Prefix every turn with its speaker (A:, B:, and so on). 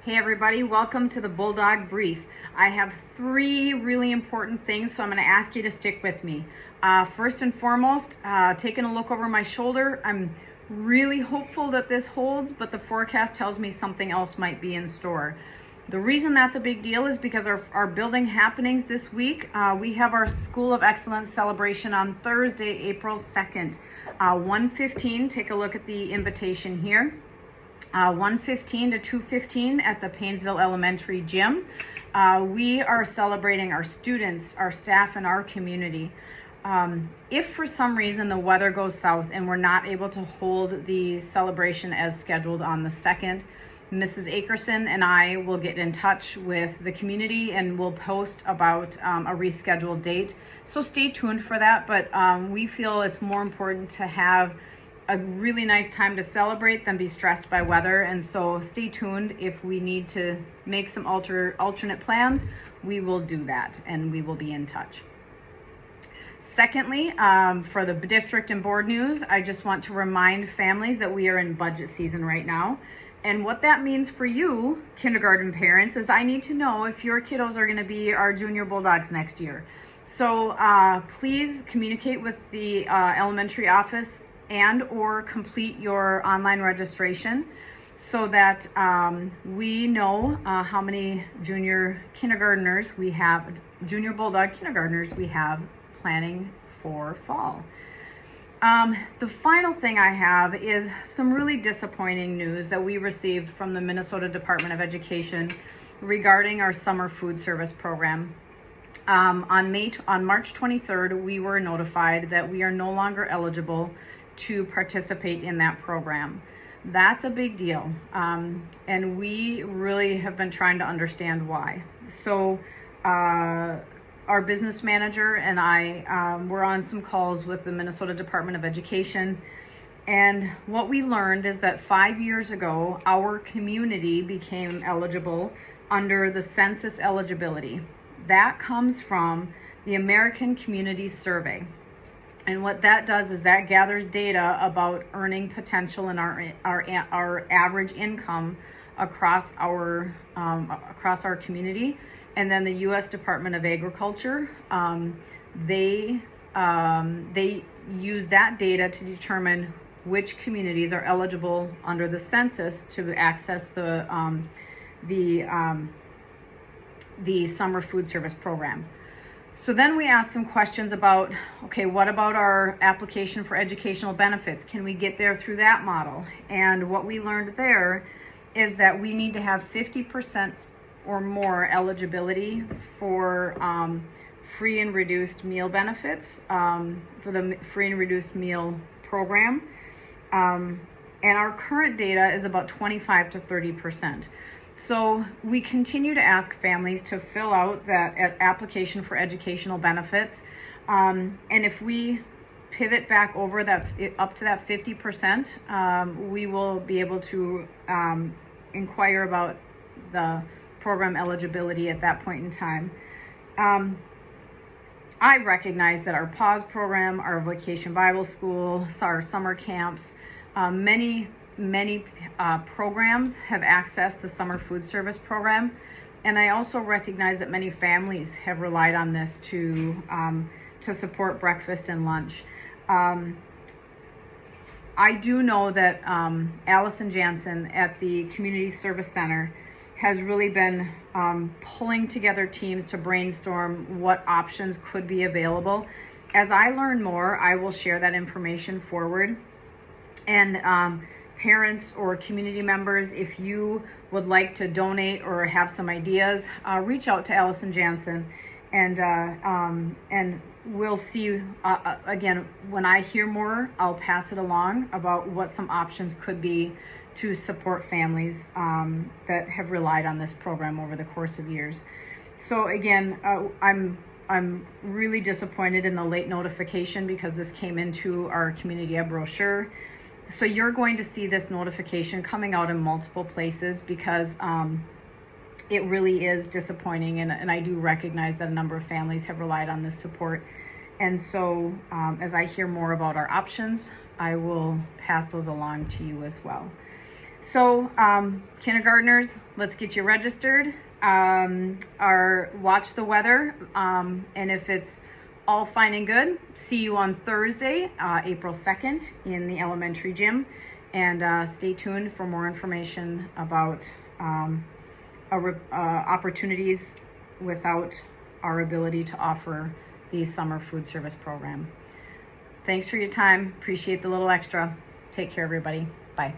A: Hey everybody, welcome to the Bulldog Brief. I have 3 really important things, so I'm going to ask you to stick with me. First and foremost, taking a look over my shoulder, I'm really hopeful that this holds, but the forecast tells me something else might be in store. The reason that's a big deal is because our building happenings this week, we have our School of Excellence celebration on Thursday, April 2nd, 1:15. Take a look at the invitation here. 1:15 to 2:15 at the Paynesville Elementary Gym. We are celebrating our students, our staff, and our community. If for some reason the weather goes south and we're not able to hold the celebration as scheduled on the 2nd, Mrs. Akerson and I will get in touch with the community and we'll post about a rescheduled date. So stay tuned for that, but we feel it's more important to have a really nice time to celebrate than be stressed by weather, and so stay tuned. If we need to make some alternate plans, we will do that and we will be in touch. Secondly, for the district and board news, I just want to remind families that we are in budget season right now. And what that means for you, kindergarten parents, is I need to know if your kiddos are going to be our junior Bulldogs next year. So please communicate with the elementary office and or complete your online registration so that we know how many junior kindergartners we have, junior Bulldog kindergartners we have planning for fall. The final thing I have is some really disappointing news that we received from the Minnesota Department of Education regarding our summer food service program. On March 23rd, we were notified that we are no longer eligible to participate in that program. That's a big deal, and we really have been trying to understand why. So our business manager and I were on some calls with the Minnesota Department of Education, and what we learned is that 5 years ago, our community became eligible under the census eligibility. That comes from the American Community Survey. And what that does is that gathers data about earning potential and our average income across our community. And then the U.S. Department of Agriculture, they use that data to determine which communities are eligible under the census to access the summer food service program. So then we asked some questions about, okay, what about our application for educational benefits? Can we get there through that model? And what we learned there is that we need to have 50% or more eligibility for free and reduced meal benefits, for the free and reduced meal program. And our current data is about 25 to 30%. So we continue to ask families to fill out that application for educational benefits. And if we pivot back over that up to that 50%, we will be able to inquire about the program eligibility at that point in time. I recognize that our PAWS program, our Vacation Bible School, our summer camps, many programs have accessed the summer food service program, and I also recognize that many families have relied on this to support breakfast and lunch. I do know that Allison Jansen at the Community Service Center has really been pulling together teams to brainstorm what options could be available. As I learn more, I will share that information forward. And parents or community members, if you would like to donate or have some ideas, reach out to Allison Jansen, and we'll see. Again, when I hear more, I'll pass it along about what some options could be to support families that have relied on this program over the course of years. So again, I'm really disappointed in the late notification because this came into our community ed brochure. So you're going to see this notification coming out in multiple places because it really is disappointing, and I do recognize that a number of families have relied on this support. And so as I hear more about our options, I will pass those along to you as well. So kindergartners, let's get you registered. Watch the weather, and if it's all fine and good, see you on Thursday, April 2nd in the elementary gym, and stay tuned for more information about opportunities without our ability to offer the summer food service program. Thanks for your time. Appreciate the little extra. Take care, everybody. Bye.